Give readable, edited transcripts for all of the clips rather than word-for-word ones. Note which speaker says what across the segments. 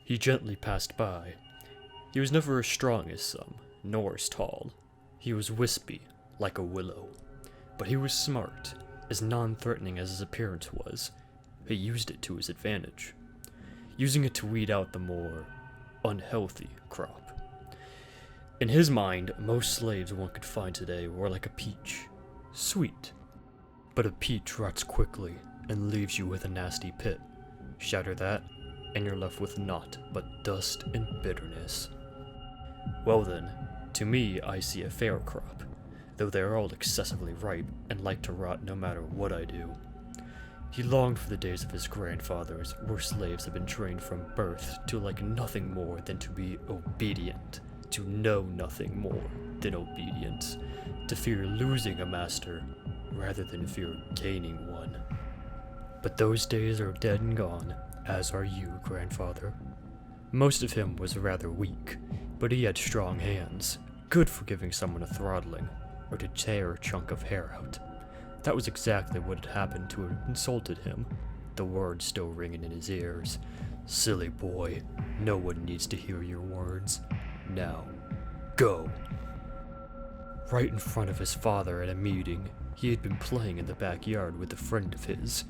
Speaker 1: He gently passed by. He was never as strong as some, nor as tall. He was wispy, like a willow. But he was smart, as non-threatening as his appearance was. He used it to his advantage, using it to weed out the more unhealthy crop. In his mind, most slaves one could find today were like a peach. Sweet. But a peach rots quickly and leaves you with a nasty pit. Shatter that, and you're left with naught but dust and bitterness. Well then, to me I see a fair crop, though they are all excessively ripe and like to rot no matter what I do. He longed for the days of his grandfathers, where slaves had been trained from birth to like nothing more than to be obedient, to know nothing more than obedience, to fear losing a master rather than fear gaining one. But those days are dead and gone, as are you, grandfather. Most of him was rather weak, but he had strong hands, good for giving someone a throttling, or to tear a chunk of hair out. That was exactly what had happened to who had insulted him, the words still ringing in his ears. Silly boy, no one needs to hear your words. Now, go. Right in front of his father at a meeting, he had been playing in the backyard with a friend of his.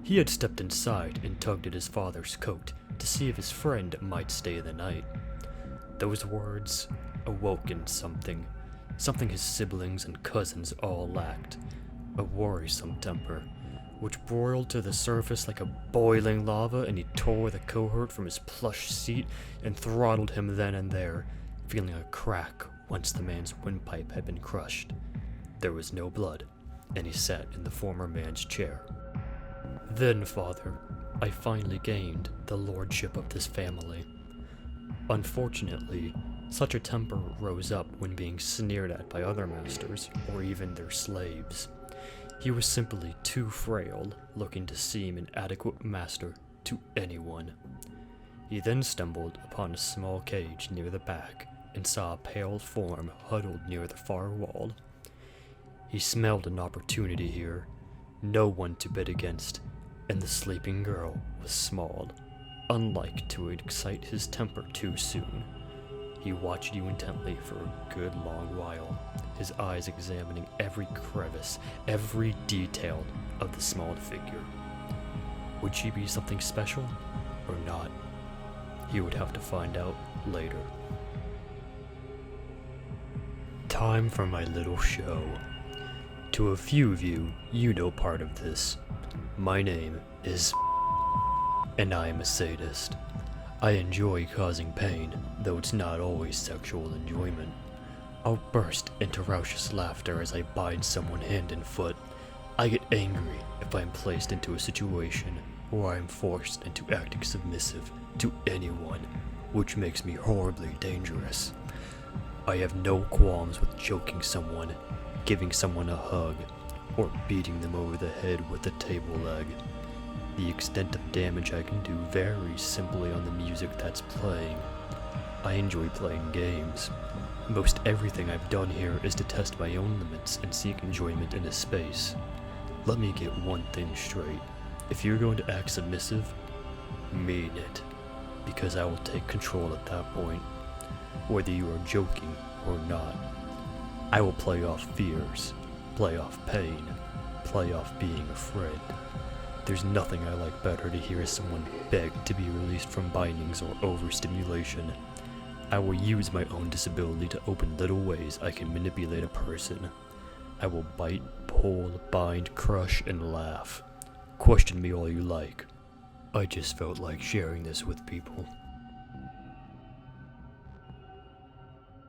Speaker 1: He had stepped inside and tugged at his father's coat to see if his friend might stay the night. Those words awoken something his siblings and cousins all lacked, a worrisome temper, which broiled to the surface like a boiling lava, and he tore the cohort from his plush seat and throttled him then and there, feeling a crack once the man's windpipe had been crushed. There was no blood, and he sat in the former man's chair. Then, father, I finally gained the lordship of this family. Unfortunately, such a temper rose up when being sneered at by other masters, or even their slaves. He was simply too frail, looking to seem an adequate master to anyone. He then stumbled upon a small cage near the back, and saw a pale form huddled near the far wall. He smelled an opportunity here, no one to bid against, and the sleeping girl was small, unlike to excite his temper too soon. He watched you intently for a good long while, his eyes examining every crevice, every detail of the small figure. Would she be something special, or not? He would have to find out later. Time for my little show. To a few of you, you know part of this. My name is and I am a sadist. I enjoy causing pain, though it's not always sexual enjoyment. I'll burst into raucous laughter as I bind someone hand and foot. I get angry if I am placed into a situation where I am forced into acting submissive to anyone, which makes me horribly dangerous. I have no qualms with choking someone, giving someone a hug, or beating them over the head with a table leg. The extent of damage I can do varies simply on the music that's playing. I enjoy playing games. Most everything I've done here is to test my own limits and seek enjoyment in a space. Let me get one thing straight. If you're going to act submissive, mean it, because I will take control at that point, whether you are joking or not. I will play off fears, play off pain, play off being a friend. There's nothing I like better to hear someone beg to be released from bindings or overstimulation. I will use my own disability to open little ways I can manipulate a person. I will bite, pull, bind, crush, and laugh. Question me all you like. I just felt like sharing this with people.